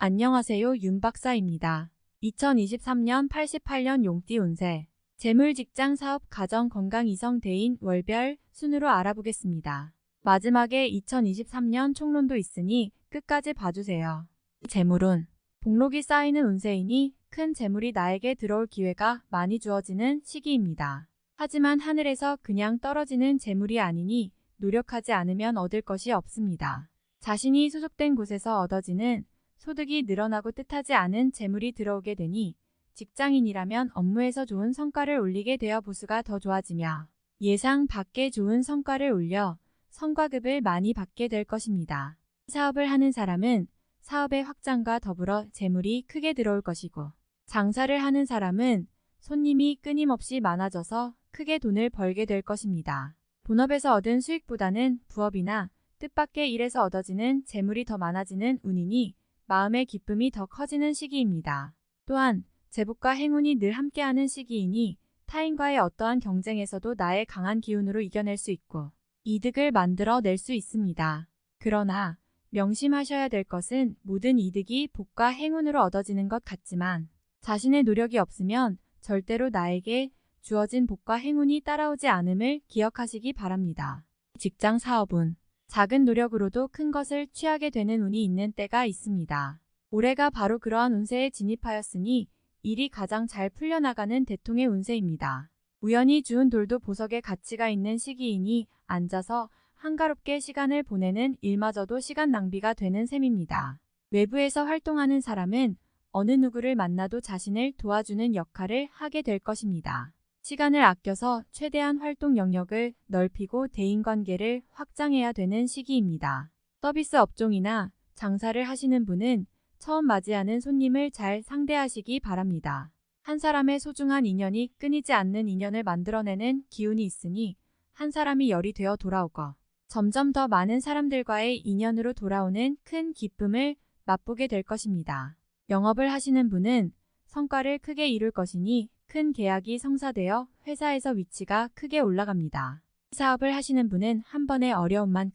안녕하세요, 윤 박사입니다. 2023년 88년 용띠 운세, 재물, 직장, 사업, 가정, 건강, 이성, 대인, 월별 순으로 알아보겠습니다. 마지막에 2023년 총론도 있으니 끝까지 봐주세요. 재물운, 복록이 쌓이는 운세이니 큰 재물이 나에게 들어올 기회가 많이 주어지는 시기입니다. 하지만 하늘에서 그냥 떨어지는 재물이 아니니 노력하지 않으면 얻을 것이 없습니다. 자신이 소속된 곳에서 얻어지는 소득이 늘어나고 뜻하지 않은 재물이 들어오게 되니 직장인이라면 업무에서 좋은 성과를 올리게 되어 보수가 더 좋아지며 예상 밖의 좋은 성과를 올려 성과급을 많이 받게 될 것입니다. 사업을 하는 사람은 사업의 확장과 더불어 재물이 크게 들어올 것이고, 장사를 하는 사람은 손님이 끊임없이 많아져서 크게 돈을 벌게 될 것입니다. 본업에서 얻은 수익보다는 부업이나 뜻밖의 일에서 얻어지는 재물이 더 많아지는 운이니 마음의 기쁨이 더 커지는 시기입니다. 또한 제복과 행운이 늘 함께하는 시기이니 타인과의 어떠한 경쟁에서도 나의 강한 기운으로 이겨낼 수 있고 이득을 만들어 낼 수 있습니다. 그러나 명심하셔야 될 것은 모든 이득이 복과 행운으로 얻어지는 것 같지만 자신의 노력이 없으면 절대로 나에게 주어진 복과 행운이 따라오지 않음을 기억하시기 바랍니다. 직장, 사업운, 작은 노력으로도 큰 것을 취하게 되는 운이 있는 때가 있습니다. 올해가 바로 그러한 운세에 진입하였으니 일이 가장 잘 풀려나가는 대통의 운세입니다. 우연히 주운 돌도 보석의 가치가 있는 시기이니 앉아서 한가롭게 시간을 보내는 일마저도 시간 낭비가 되는 셈입니다. 외부에서 활동하는 사람은 어느 누구를 만나도 자신을 도와주는 역할을 하게 될 것입니다. 시간을 아껴서 최대한 활동 영역을 넓히고 대인관계를 확장해야 되는 시기입니다. 서비스 업종이나 장사를 하시는 분은 처음 맞이하는 손님을 잘 상대하시기 바랍니다. 한 사람의 소중한 인연이 끊이지 않는 인연을 만들어내는 기운이 있으니 한 사람이 열이 되어 돌아오고 점점 더 많은 사람들과의 인연으로 돌아오는 큰 기쁨을 맛보게 될 것입니다. 영업을 하시는 분은 성과를 크게 이룰 것이니 큰 계약이 성사되어 회사에서 위치가 크게 올라갑니다. 사업을 하시는 분은 한 번의 어려움만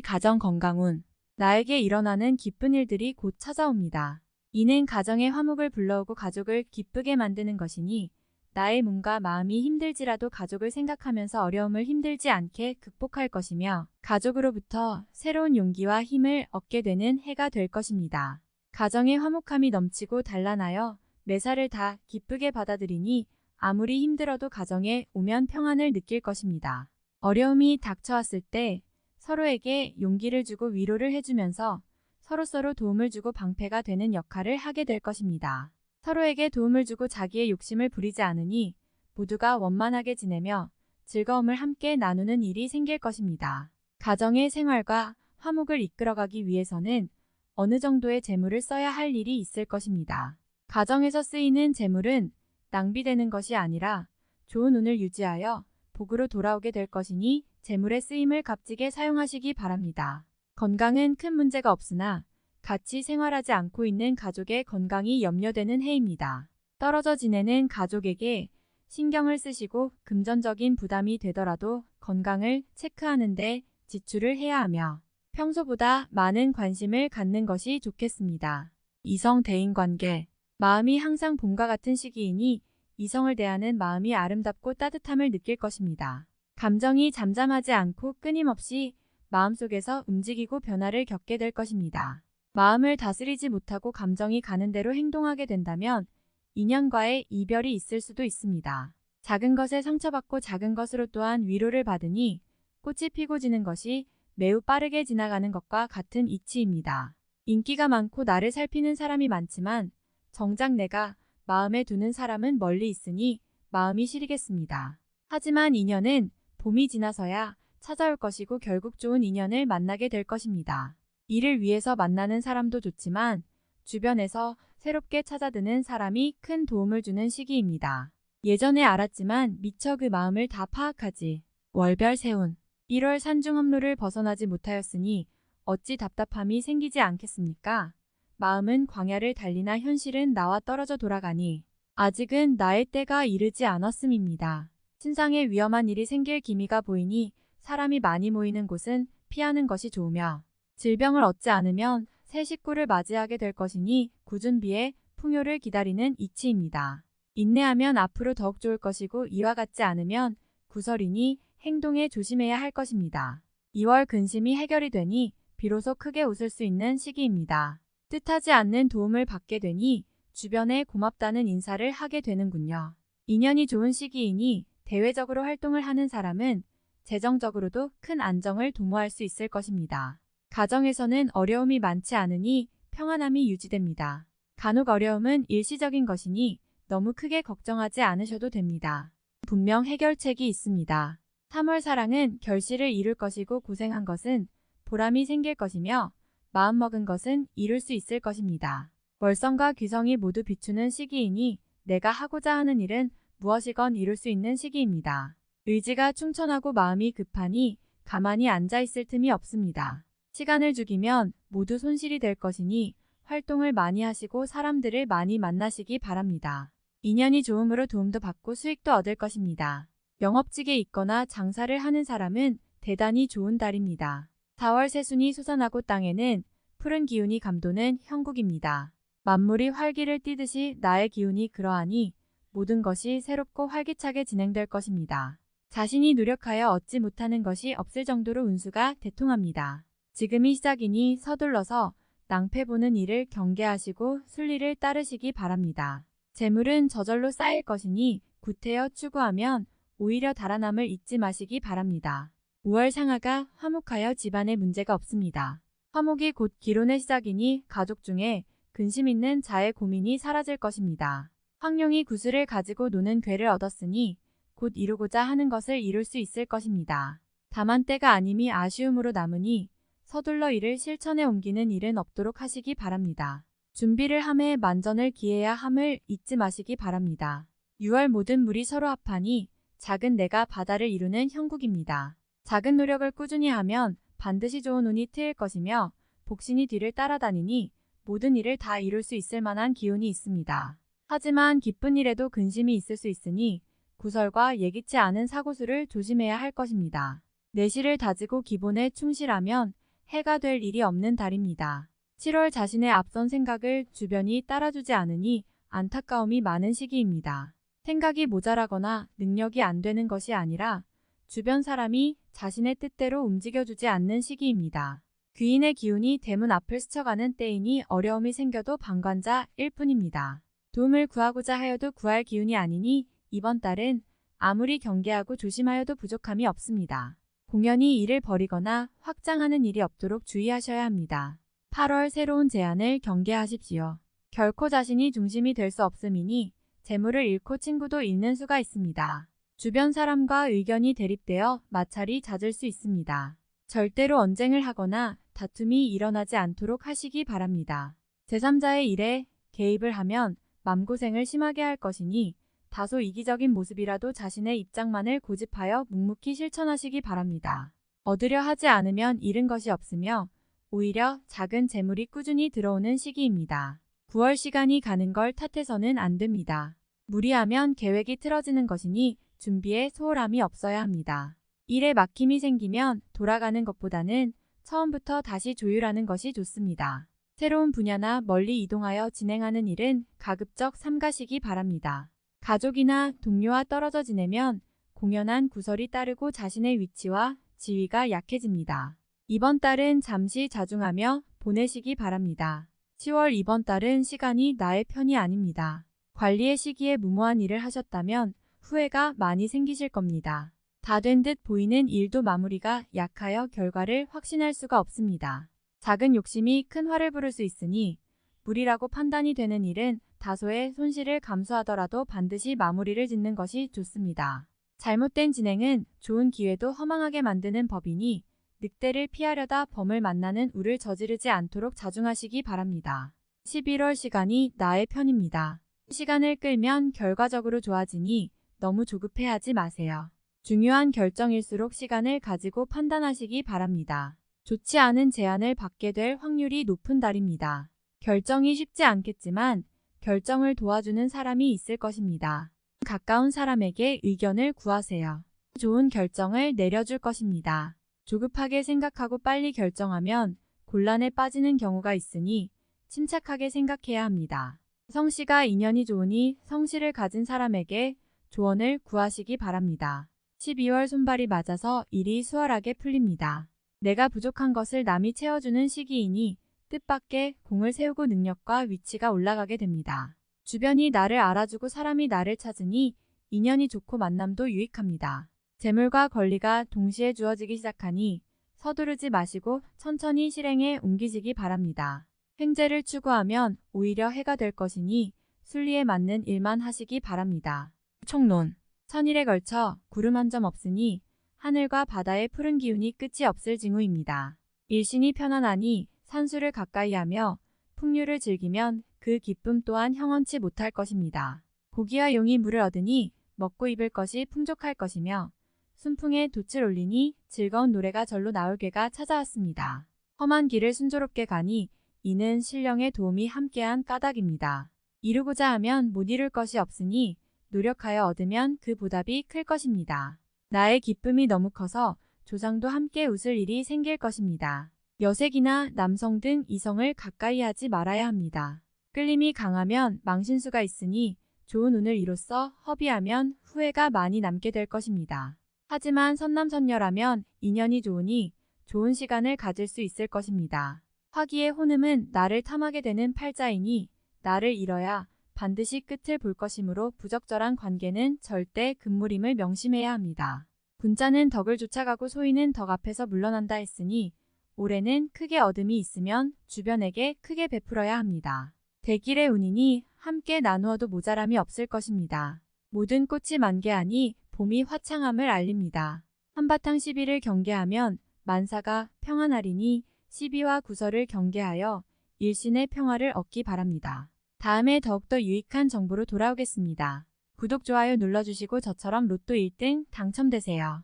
가정, 건강운, 나에게 일어나는 기쁜 일들이 곧 찾아옵니다. 이는 가정의 화목을 불러오고 가족을 기쁘게 만드는 것이니 나의 몸과 마음이 힘들지라도 가족을 생각하면서 어려움을 힘들지 않게 극복할 것이며 가족으로부터 새로운 용기와 힘을 얻게 되는 해가 될 것입니다. 가정의 화목함이 넘치고 단란하여 매사를 다 기쁘게 받아들이니 아무리 힘들어도 가정에 오면 평안을 느낄 것입니다. 어려움이 닥쳐왔을 때 서로에게 용기를 주고 위로를 해주면서 서로서로 도움을 주고 방패가 되는 역할을 하게 될 것입니다. 서로에게 도움을 주고 자기의 욕심을 부리지 않으니 모두가 원만하게 지내며 즐거움을 함께 나누는 일이 생길 것입니다. 가정의 생활과 화목을 이끌어가기 위해서는 어느 정도의 재물을 써야 할 일이 있을 것입니다. 가정에서 쓰이는 재물은 낭비되는 것이 아니라 좋은 운을 유지하여 복으로 돌아오게 될 것이니 재물의 쓰임을 값지게 사용하시기 바랍니다. 건강은 큰 문제가 없으나 같이 생활하지 않고 있는 가족의 건강이 염려되는 해입니다. 떨어져 지내는 가족에게 신경을 쓰시고 금전적인 부담이 되더라도 건강을 체크하는 데 지출을 해야 하며 평소보다 많은 관심을 갖는 것이 좋겠습니다. 이성, 대인관계, 마음이 항상 봄과 같은 시기이니 이성을 대하는 마음이 아름답고 따뜻함을 느낄 것입니다. 감정이 잠잠하지 않고 끊임없이 마음속에서 움직이고 변화를 겪게 될 것입니다. 마음을 다스리지 못하고 감정이 가는 대로 행동하게 된다면 인연과의 이별이 있을 수도 있습니다. 작은 것에 상처받고 작은 것으로 또한 위로를 받으니 꽃이 피고 지는 것이 매우 빠르게 지나가는 것과 같은 이치입니다. 인기가 많고 나를 살피는 사람이 많지만 정작 내가 마음에 두는 사람은 멀리 있으니 마음이 시리겠습니다. 하지만 인연은 봄이 지나서야 찾아올 것이고 결국 좋은 인연을 만나게 될 것입니다. 일을 위해서 만나는 사람도 좋지만 주변에서 새롭게 찾아드는 사람이 큰 도움을 주는 시기입니다. 예전에 알았지만 미처 그 마음을 다 파악하지. 월별 세운, 1월 산중업로를 벗어나지 못하였으니 어찌 답답함이 생기지 않겠습니까? 마음은 광야를 달리나 현실은 나와 떨어져 돌아가니 아직은 나의 때가 이르지 않았음입니다. 신상에 위험한 일이 생길 기미가 보이니 사람이 많이 모이는 곳은 피하는 것이 좋으며 질병을 얻지 않으면 새 식구를 맞이하게 될 것이니 구준비에 풍요를 기다리는 이치입니다. 인내하면 앞으로 더욱 좋을 것이고 이와 같지 않으면 구설이니 행동에 조심해야 할 것입니다. 2월 근심이 해결이 되니 비로소 크게 웃을 수 있는 시기입니다. 뜻하지 않는 도움을 받게 되니 주변에 고맙다는 인사를 하게 되는군요. 인연이 좋은 시기이니 대외적으로 활동을 하는 사람은 재정적으로도 큰 안정을 도모할 수 있을 것입니다. 가정에서는 어려움이 많지 않으니 평안함이 유지됩니다. 간혹 어려움은 일시적인 것이니 너무 크게 걱정하지 않으셔도 됩니다. 분명 해결책이 있습니다. 3월 사랑은 결실을 이룰 것이고 고생한 것은 보람이 생길 것이며 마음먹은 것은 이룰 수 있을 것입니다. 월성과 귀성이 모두 비추는 시기이니 내가 하고자 하는 일은 무엇이건 이룰 수 있는 시기입니다. 의지가 충천하고 마음이 급하니 가만히 앉아있을 틈이 없습니다. 시간을 죽이면 모두 손실이 될 것이니 활동을 많이 하시고 사람들을 많이 만나시기 바랍니다. 인연이 좋음으로 도움도 받고 수익도 얻을 것입니다. 영업직에 있거나 장사를 하는 사람은 대단히 좋은 달입니다. 4월 새순이 솟아나고 땅에는 푸른 기운이 감도는 형국입니다. 만물이 활기를 띠듯이 나의 기운이 그러하니 모든 것이 새롭고 활기차게 진행될 것입니다. 자신이 노력하여 얻지 못하는 것이 없을 정도로 운수가 대통합니다. 지금이 시작이니 서둘러서 낭패 보는 일을 경계하시고 순리를 따르시기 바랍니다. 재물은 저절로 쌓일 것이니 구태여 추구하면 오히려 달아남을 잊지 마시기 바랍니다. 5월 상하가 화목하여 집안에 문제가 없습니다. 화목이 곧 기론의 시작이니 가족 중에 근심 있는 자의 고민이 사라질 것입니다. 황룡이 구슬을 가지고 노는 괴를 얻었으니 곧 이루고자 하는 것을 이룰 수 있을 것입니다. 다만 때가 아님이 아쉬움으로 남으니 서둘러 이를 실천에 옮기는 일은 없도록 하시기 바랍니다. 준비를 함에 만전을 기해야 함을 잊지 마시기 바랍니다. 6월 모든 물이 서로 합하니 작은 내가 바다를 이루는 형국입니다. 작은 노력을 꾸준히 하면 반드시 좋은 운이 트일 것이며 복신이 뒤를 따라다니니 모든 일을 다 이룰 수 있을 만한 기운이 있습니다. 하지만 기쁜 일에도 근심이 있을 수 있으니 구설과 예기치 않은 사고수를 조심해야 할 것입니다. 내실을 다지고 기본에 충실하면 해가 될 일이 없는 달입니다. 7월 자신의 앞선 생각을 주변이 따라주지 않으니 안타까움이 많은 시기입니다. 생각이 모자라거나 능력이 안 되는 것이 아니라 주변 사람이 자신의 뜻대로 움직여주지 않는 시기입니다. 귀인의 기운이 대문 앞을 스쳐가는 때이니 어려움이 생겨도 방관자일 뿐입니다. 도움을 구하고자 하여도 구할 기운이 아니니 이번 달은 아무리 경계하고 조심하여도 부족함이 없습니다. 공연히 일을 벌이거나 확장하는 일이 없도록 주의하셔야 합니다. 8월 새로운 제안을 경계하십시오. 결코 자신이 중심이 될 수 없음이니 재물을 잃고 친구도 잃는 수가 있습니다. 주변 사람과 의견이 대립되어 마찰이 잦을 수 있습니다. 절대로 언쟁을 하거나 다툼이 일어나지 않도록 하시기 바랍니다. 제3자의 일에 개입을 하면 맘고생을 심하게 할 것이니 다소 이기적인 모습이라도 자신의 입장만을 고집하여 묵묵히 실천하시기 바랍니다. 얻으려 하지 않으면 잃은 것이 없으며 오히려 작은 재물이 꾸준히 들어오는 시기입니다. 9월 시간이 가는 걸 탓해서는 안 됩니다. 무리하면 계획이 틀어지는 것이니 준비에 소홀함이 없어야 합니다. 일에 막힘이 생기면 돌아가는 것보다는 처음부터 다시 조율하는 것이 좋습니다. 새로운 분야나 멀리 이동하여 진행하는 일은 가급적 삼가시기 바랍니다. 가족이나 동료와 떨어져 지내면 공연한 구설이 따르고 자신의 위치와 지위가 약해집니다. 이번 달은 잠시 자중하며 보내시기 바랍니다. 10월 이번 달은 시간이 나의 편이 아닙니다. 관리의 시기에 무모한 일을 하셨다면 후회가 많이 생기실 겁니다. 다 된 듯 보이는 일도 마무리가 약하여 결과를 확신할 수가 없습니다. 작은 욕심이 큰 화를 부를 수 있으니 무리라고 판단이 되는 일은 다소의 손실을 감수하더라도 반드시 마무리를 짓는 것이 좋습니다. 잘못된 진행은 좋은 기회도 허망하게 만드는 법이니 늑대를 피하려다 범을 만나는 우를 저지르지 않도록 자중하시기 바랍니다. 11월 시간이 나의 편입니다. 시간을 끌면 결과적으로 좋아지니 너무 조급해하지 마세요. 중요한 결정일수록 시간을 가지고 판단하시기 바랍니다. 좋지 않은 제안을 받게 될 확률이 높은 달입니다. 결정이 쉽지 않겠지만 결정을 도와주는 사람이 있을 것입니다. 가까운 사람에게 의견을 구하세요. 좋은 결정을 내려줄 것입니다. 조급하게 생각하고 빨리 결정하면 곤란에 빠지는 경우가 있으니 침착하게 생각해야 합니다. 성씨가 인연이 좋으니 성씨를 가진 사람에게 조언을 구하시기 바랍니다. 12월 손발이 맞아서 일이 수월하게 풀립니다. 내가 부족한 것을 남이 채워주는 시기이니 뜻밖의 공을 세우고 능력과 위치가 올라가게 됩니다. 주변이 나를 알아주고 사람이 나를 찾으니 인연이 좋고 만남도 유익합니다. 재물과 권리가 동시에 주어지기 시작하니 서두르지 마시고 천천히 실행에 옮기시기 바랍니다. 횡재를 추구하면 오히려 해가 될 것이니 순리에 맞는 일만 하시기 바랍니다. 총론. 천일에 걸쳐 구름 한 점 없으니 하늘과 바다의 푸른 기운이 끝이 없을 징후입니다. 일신이 편안하니 산수를 가까이 하며 풍류를 즐기면 그 기쁨 또한 형언치 못할 것입니다. 고기와 용이 물을 얻으니 먹고 입을 것이 풍족할 것이며 순풍에 돛을 올리니 즐거운 노래가 절로 나올 괴가 찾아왔습니다. 험한 길을 순조롭게 가니 이는 신령의 도움이 함께한 까닭입니다. 이루고자 하면 못 이룰 것이 없으니 노력하여 얻으면 그 보답이 클 것입니다. 나의 기쁨이 너무 커서 조상도 함께 웃을 일이 생길 것입니다. 여색이나 남성 등 이성을 가까이 하지 말아야 합니다. 끌림이 강하면 망신수가 있으니 좋은 운을 이로써 허비하면 후회가 많이 남게 될 것입니다. 하지만 선남선녀라면 인연이 좋으니 좋은 시간을 가질 수 있을 것입니다. 화기의 혼음은 나를 탐하게 되는 팔자이니 나를 잃어야 반드시 끝을 볼 것이므로 부적절한 관계는 절대 금물임을 명심해야 합니다. 군자는 덕을 쫓아가고 소인은 덕 앞에서 물러난다 했으니 올해는 크게 얻음이 있으면 주변에게 크게 베풀어야 합니다. 대길의 운이니 함께 나누어도 모자람이 없을 것입니다. 모든 꽃이 만개하니 봄이 화창함을 알립니다. 한바탕 시비를 경계하면 만사가 평안하리니 시비와 구설을 경계하여 일신의 평화를 얻기 바랍니다. 다음에 더욱더 유익한 정보로 돌아오겠습니다. 구독, 좋아요 눌러주시고 저처럼 로또 1등 당첨되세요.